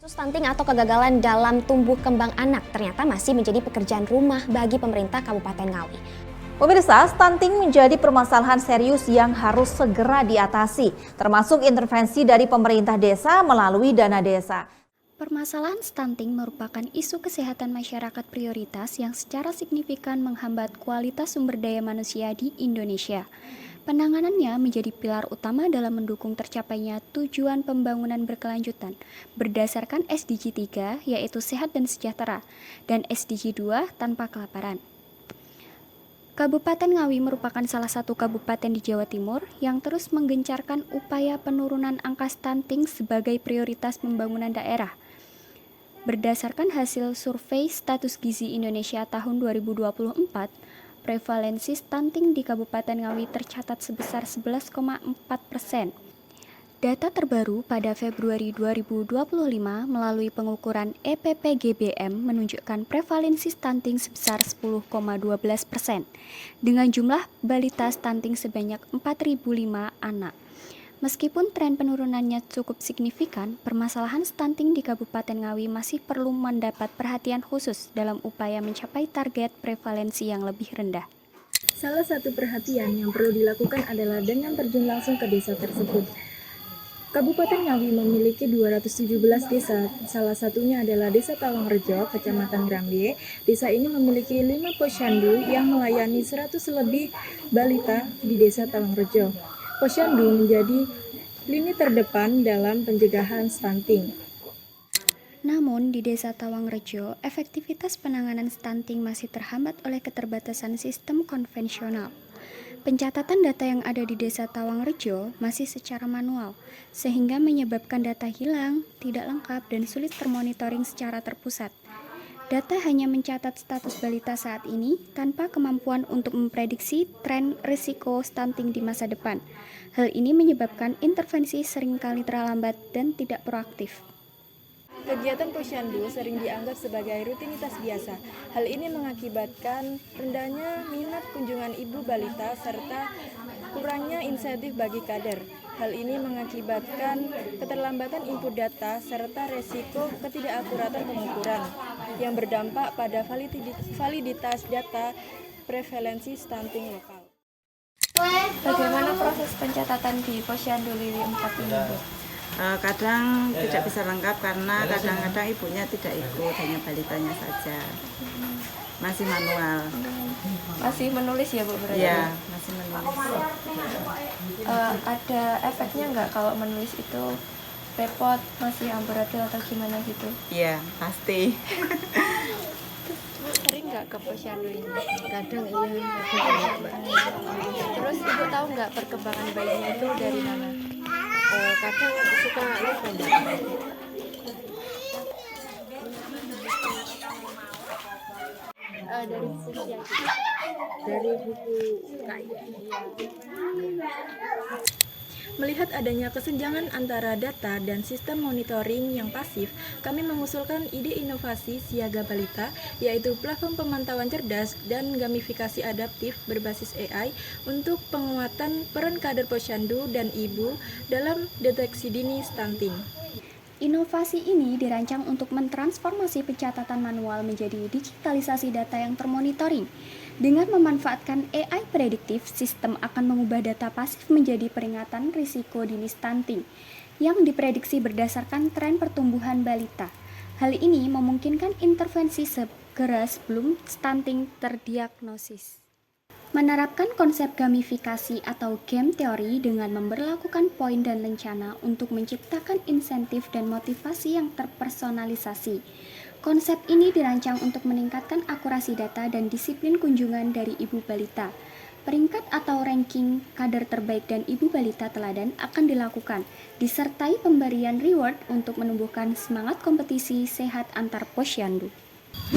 Stunting atau kegagalan dalam tumbuh kembang anak ternyata masih menjadi pekerjaan rumah bagi pemerintah Kabupaten Ngawi. Pemirsa, stunting menjadi permasalahan serius yang harus segera diatasi, termasuk intervensi dari pemerintah desa melalui dana desa. Permasalahan stunting merupakan isu kesehatan masyarakat prioritas yang secara signifikan menghambat kualitas sumber daya manusia di Indonesia. Penanganannya menjadi pilar utama dalam mendukung tercapainya tujuan pembangunan berkelanjutan berdasarkan SDG 3 yaitu sehat dan sejahtera dan SDG 2 tanpa kelaparan. Kabupaten Ngawi merupakan salah satu kabupaten di Jawa Timur yang terus menggencarkan upaya penurunan angka stunting sebagai prioritas pembangunan daerah. Berdasarkan hasil survei status gizi Indonesia tahun 2024, prevalensi stunting di Kabupaten Ngawi tercatat sebesar 11,4%. Data terbaru pada Februari 2025 melalui pengukuran EPPGBM menunjukkan prevalensi stunting sebesar 10,12%, dengan jumlah balita stunting sebanyak 4.005 anak. Meskipun tren penurunannya cukup signifikan, permasalahan stunting di Kabupaten Ngawi masih perlu mendapat perhatian khusus dalam upaya mencapai target prevalensi yang lebih rendah. Salah satu perhatian yang perlu dilakukan adalah dengan terjun langsung ke desa tersebut. Kabupaten Ngawi memiliki 217 desa, salah satunya adalah Desa Tawangrejo, Kecamatan Grambe. Desa ini memiliki 5 posyandu yang melayani 100 lebih balita di Desa Tawangrejo. Posyandu menjadi lini terdepan dalam pencegahan stunting. Namun, di Desa Tawangrejo, efektivitas penanganan stunting masih terhambat oleh keterbatasan sistem konvensional. Pencatatan data yang ada di Desa Tawangrejo masih secara manual, sehingga menyebabkan data hilang, tidak lengkap, dan sulit termonitoring secara terpusat. Data hanya mencatat status balita saat ini tanpa kemampuan untuk memprediksi tren risiko stunting di masa depan. Hal ini menyebabkan intervensi seringkali terlambat dan tidak proaktif. Kegiatan posyandu sering dianggap sebagai rutinitas biasa. Hal ini mengakibatkan rendahnya minat kunjungan ibu balita serta kurangnya insentif bagi kader. Hal ini mengakibatkan keterlambatan input data serta resiko ketidakakuratan pengukuran yang berdampak pada validitas data prevalensi stunting lokal. Bagaimana proses pencatatan di Posyandu Liwi 4 ini, Bu? Kadang tidak bisa lengkap karena kadang-kadang ibunya tidak ikut, hanya balitanya saja. Masih manual. Masih menulis ya, Bu, berarti? Iya, masih menulis. Ada efeknya nggak kalau menulis itu repot, masih amburadul atau gimana gitu? Iya, pasti. Sering nggak ke Posyandu ini? Kadang iya, kadang enggak. Terus Ibu tahu nggak perkembangan bayinya itu dari mana? Kadang suka lupa. Dari buku yang Dari buku KI. Melihat adanya kesenjangan antara data dan sistem monitoring yang pasif, kami mengusulkan ide inovasi Siaga Balita, yaitu platform pemantauan cerdas dan gamifikasi adaptif berbasis AI untuk penguatan peran kader posyandu dan ibu dalam deteksi dini stunting. Inovasi ini dirancang untuk mentransformasi pencatatan manual menjadi digitalisasi data yang termonitoring. Dengan memanfaatkan AI prediktif, sistem akan mengubah data pasif menjadi peringatan risiko dini stunting yang diprediksi berdasarkan tren pertumbuhan balita. Hal ini memungkinkan intervensi segera sebelum stunting terdiagnosis. Menerapkan konsep gamifikasi atau game teori dengan memberlakukan poin dan lencana untuk menciptakan insentif dan motivasi yang terpersonalisasi. Konsep ini dirancang untuk meningkatkan akurasi data dan disiplin kunjungan dari ibu balita. Peringkat atau ranking kader terbaik dan ibu balita teladan akan dilakukan, disertai pemberian reward untuk menumbuhkan semangat kompetisi sehat antar posyandu.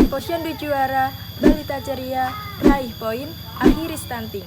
Posyandu juara, balita ceria, raih poin, akhiri stunting.